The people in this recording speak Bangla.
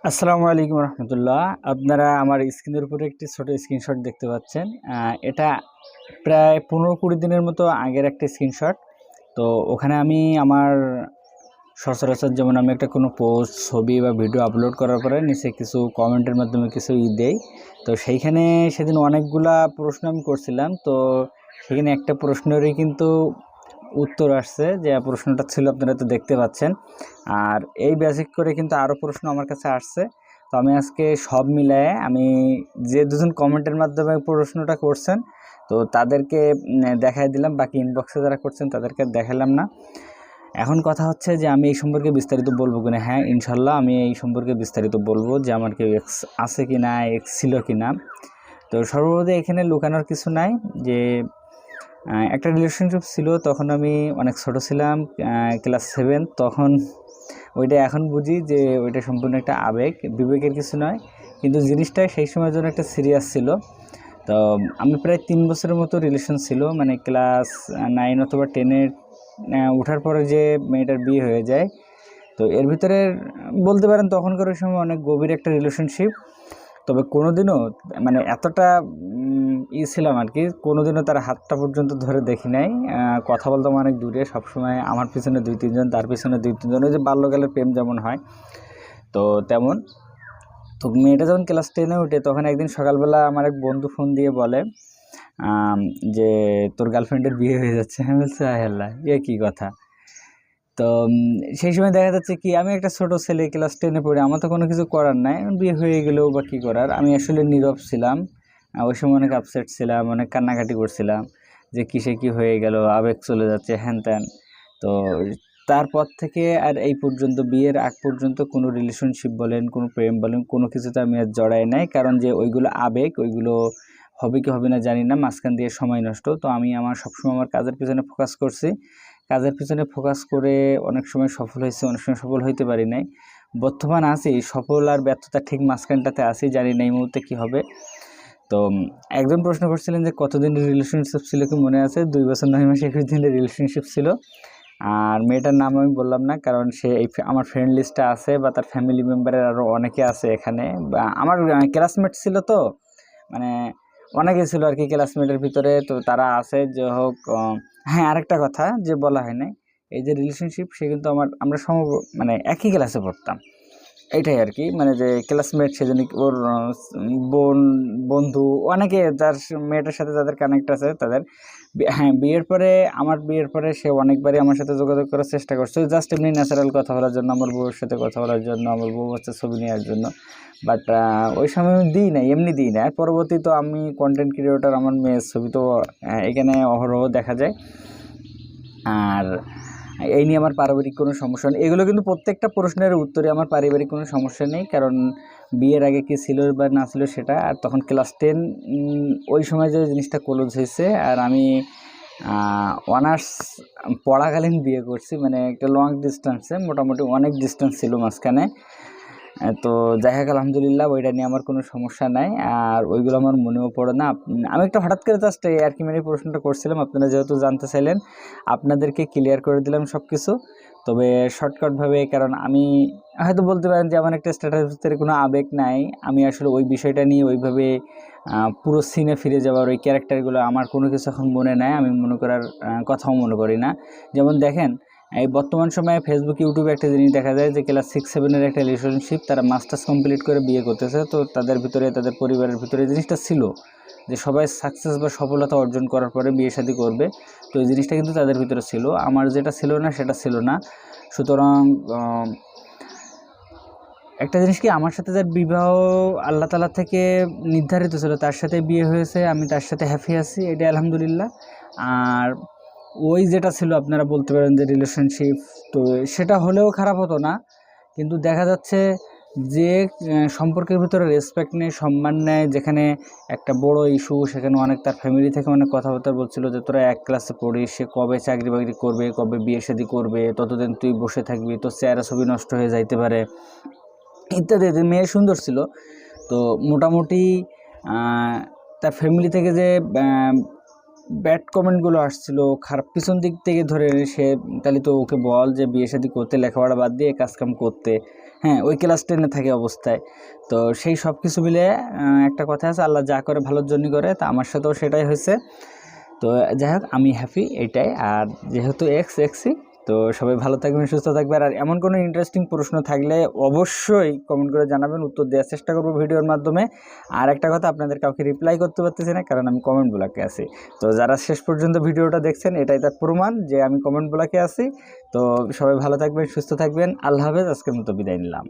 আসসালামু আলাইকুম রহমতুল্লাহ। আপনারা আমার স্ক্রিনের উপরে একটি ছোট স্ক্রিনশট দেখতে পাচ্ছেন। এটা প্রায় 15-20 দিনের মতো আগের একটা স্ক্রিনশট। তো ওখানে আমি আমার সচরাচর যেমন আমি একটা কোনো পোস্ট, ছবি বা ভিডিও আপলোড করার পরে নিচে কিছু কমেন্টের মাধ্যমে কিছু দেই। তো সেইখানে সেদিন অনেকগুলা প্রশ্ন আমি করছিলাম। তো সেখানে একটা প্রশ্নেরই কিন্তু উত্তর আসছে, যে প্রশ্নটা ছিল আপনারা তো দেখতে পাচ্ছেন। আর এই বেসিক করে কিন্তু আরও প্রশ্ন আমার কাছে আসছে। তো আমি আজকে সব মিলায়ে আমি যে দুজন কমেন্টের মাধ্যমে প্রশ্নটা করছেন তো তাদেরকে দেখাই দিলাম, বাকি ইনবক্সে যারা করছেন তাদেরকে দেখালাম না। এখন কথা হচ্ছে যে আমি এই সম্পর্কে বিস্তারিত বলবো কিনা। হ্যাঁ, ইনশাল্লাহ আমি এই সম্পর্কে বিস্তারিত বলবো, যে আমার কেউ এক্স আছে কি না, এক্স ছিল কি না। তো সর্বপ্রথম এখানে লুকানোর কিছু নাই, যে একটা রিলেশনশিপ ছিল, তখন আমি অনেক ছোট ছিলাম, ক্লাস 7। তখন ওইটা এখন বুঝি যে ওইটা সম্পূর্ণ একটা আবেগ, বিবেকের কিছু নয়, কিন্তু জিনিসটা সেই সময়ের জন্য একটা সিরিয়াস ছিল। তো আমি প্রায় 3 বছরের মতো রিলেশন ছিল, মানে ক্লাস 9 অথবা 10-এ ওঠার পরে যে মেয়েটার বিয়ে হয়ে যায়। তো এর ভিতরে বলতে পারেন তখনকার সময় অনেক গভীর একটা রিলেশনশিপ। তবে কোনোদিনও মানে এতটা ছিলাম আর কি, কোনোদিনও তার হাতটা পর্যন্ত ধরে দেখি নাই। কথা বলতাম অনেক দূরে, সবসময় আমার পিছনে 2-3 জন, তার পিছনে 2-3 জন, ওই যে বাল্যকালের প্রেম যেমন হয় তো তেমন। তো মেয়েটা যখন ক্লাস 10-এ উঠে, তখন একদিন সকালবেলা আমার এক বন্ধু ফোন দিয়ে বলে যে তোর গার্লফ্রেন্ডের বিয়ে হয়ে যাচ্ছে। আমি বলছি আয় আল্লাহ, এ কী কথা। তো সেই সময় দেখা যাচ্ছে কি, আমি একটা ছোট ছেলে, ক্লাস 10-এ পড়ি, আমার তো কোনো কিছু করার নাই, বিয়ে হয়ে গেলেও বা কী করার। আমি আসলে নীরব ছিলাম। ওই সময় অনেক আপসেট ছিলাম, অনেক কান্নাকাটি করছিলাম, যে কিসে কি হয়ে গেল, আবেগ চলে যাচ্ছে, হ্যান ত্যান। তো তারপর থেকে আর এই পর্যন্ত, বিয়ের আগ পর্যন্ত কোনো রিলেশনশিপ বলেন, কোনো প্রেম বলেন, কোনো কিছুতে আমি আর জড়াই নাই। কারণ যে ওইগুলো আবেগ, ওইগুলো হবে কি হবে না জানি না, মাঝখান দিয়ে সময় নষ্ট। তো আমি আমার সবসময় আমার কাজের পিছনে ফোকাস করছি। কাজের পিছনে ফোকাস করে অনেক সময় সফল হয়েছি, অনেক সময় সফল হইতে পারি নাই। বর্তমান আছি সফল আর ব্যর্থতা ঠিক মাঝখানটাতে আছি, জানি না এই মুহূর্তে কী হবে। তো একজন প্রশ্ন করছিলেন যে কতদিনের রিলেশনশিপ ছিল, কি মনে আছে? 2 বছর 9 মাস 21 দিনের রিলেশনশিপ ছিল। আর মেয়েটার নাম আমি বললাম না, কারণ সে এই আমার ফ্রেন্ড লিস্টে আছে, বা তার ফ্যামিলি মেম্বারের আরও অনেকে আছে এখানে। বা আমার ক্লাসমেট ছিল, তো মানে অনেকে ছিল আর কি ক্লাসমেটের ভিতরে, তো তারা আছে যে হোক। হ্যাঁ, আরেকটা কথা যে বলা হয় নাই, এই যে রিলেশনশিপ, সে কিন্তু আমরা মানে একই ক্লাসে পড়তাম। এইটাই আর কি, মানে যে ক্লাসমেট, সেজন্য ওর বোন, বন্ধু, অনেকে যার মেয়েটার সাথে যাদের কানেক্ট আছে তাদের। হ্যাঁ, বিয়ের পরে, আমার বিয়ের পরে সে অনেকবারই আমার সাথে যোগাযোগ করার চেষ্টা করছে, জাস্ট এমনি ন্যাচারাল কথা বলার জন্য, আমার বউয়ের সাথে কথা বলার জন্য, আমার বউ হচ্ছে ছবি নেওয়ার জন্য। বাট ওই সময় আমি দিই নাই, এমনি দিই না। পরবর্তী তো আমি কন্টেন্ট ক্রিয়েটর, আমার মেয়ের ছবি তো এখানে অহরহ দেখা যায়। আর এই নিয়ে আমার পারিবারিক কোনো সমস্যা নেই। এগুলো কিন্তু প্রত্যেকটা প্রশ্নের উত্তরে আমার পারিবারিক কোনো সমস্যা নেই, কারণ বিয়ের আগে কী ছিল বা না ছিল সেটা। আর তখন ক্লাস 10, ওই সময় যে জিনিসটা ক্লোজ হয়েছে। আর আমি অনার্স পড়াকালীন বিয়ে করছি, মানে একটা লং ডিস্টেন্সে, মোটামুটি অনেক ডিস্টেন্স ছিল মাঝখানে। তো যাই হোক, আলহামদুলিল্লাহ, ওইটা নিয়ে আমার কোনো সমস্যা নাই। আর ওইগুলো আমার মনেও পড়ে না। আমি একটা হঠাৎ করে জাস্ট আর কি মানে প্রশ্নটা করছিলাম, আপনারা যেহেতু জানতে চাইলেন, আপনাদেরকে ক্লিয়ার করে দিলাম সব কিছু। তবে শর্টকাটভাবে, কারণ আমি হয়তো বলতে পারেন যে আমার একটা স্ট্যাটাসের ভিতরে কোনো আবেগ নাই। আমি আসলে ওই বিষয়টা নিয়ে ওইভাবে পুরো সিনে ফিরে যাওয়ার, ওই ক্যারেক্টারগুলো আমার কোনো কিছু এখন মনে নাই, আমি মনে করার কথাও মনে করি না। যেমন দেখেন, এই বর্তমান সময়ে ফেসবুক, ইউটিউবে একটা জিনিস দেখা যায় যে ক্লাস 6-7-এর একটা রিলেশনশিপ, তারা মাস্টার্স কমপ্লিট করে বিয়ে করতেছে। তো তাদের ভিতরে, তাদের পরিবারের ভিতরে এই জিনিসটা ছিল যে সবাই সাকসেস বা সফলতা অর্জন করার পরে বিয়ে শাদী করবে। তো এই জিনিসটা কিন্তু তাদের ভিতরে ছিল। আমার যেটা ছিল না, সেটা ছিল না। সুতরাং একটা জিনিস কি, আমার সাথে যার বিবাহ আল্লাহ তাআলা থেকে নির্ধারিত ছিল, তার সাথে বিয়ে হয়েছে, আমি তার সাথে হ্যাপি আছি, এটাই আলহামদুলিল্লাহ। আর ওই যেটা ছিল, আপনারা বলতে পারেন যে রিলেশনশিপ, তো সেটা হলেও খারাপ হতো না। কিন্তু দেখা যাচ্ছে যে সম্পর্কের ভিতরে রেসপেক্ট নেই, সম্মান নেই, যেখানে একটা বড় ইস্যু, সেখানে অনেক তার ফ্যামিলি থেকে অনেক কথাবার্তা বলছিল যে তোরা এক ক্লাসে পড়িস, সে কবে চাকরি বাকরি করবে, কবে বিয়ে শাদী করবে, ততদিন তুই বসে থাকবি, তোর চেহারা ছবি নষ্ট হয়ে যাইতে পারে, ইত্যাদি। মেয়ে সুন্দর ছিল। তো মোটামুটি তার ফ্যামিলি থেকে যে ব্যাড কমেন্টগুলো আসছিল, খারাপ, পিছন দিক থেকে ধরে সে, তাহলে তো ওকে বল যে বিয়ে শাদী করতে, লেখাপড়া বাদ দিয়ে কাজকাম করতে। হ্যাঁ, ওই ক্লাস 10-এ থাকা অবস্থায়। তো সেই সব কিছু মিলে একটা কথা আছে, আল্লাহ যা করে ভালোর জন্যই করে। তা আমার সাথেও সেটাই হয়েছে। তো যাই হোক, আমি হ্যাপি এইটাই। আর যেহেতু এক্সই, তো সবাই ভালো থাকবেন, সুস্থ থাকবেন। আর এমন কোনো ইন্টারেস্টিং প্রশ্ন থাকলে অবশ্যই কমেন্ট করে জানাবেন, উত্তর দেওয়ার চেষ্টা করবো ভিডিওর মাধ্যমে। আর একটা কথা, আপনাদের কাউকে রিপ্লাই করতে পারতেছি না, কারণ আমি কমেন্ট ব্লকে আছি। তো যারা শেষ পর্যন্ত ভিডিওটা দেখছেন, এটাই তার প্রমাণ যে আমি কমেন্ট ব্লকে আছি। তো সবাই ভালো থাকবেন, সুস্থ থাকবেন। আল্লাহ হাফেজ। আজকের মতো বিদায় নিলাম।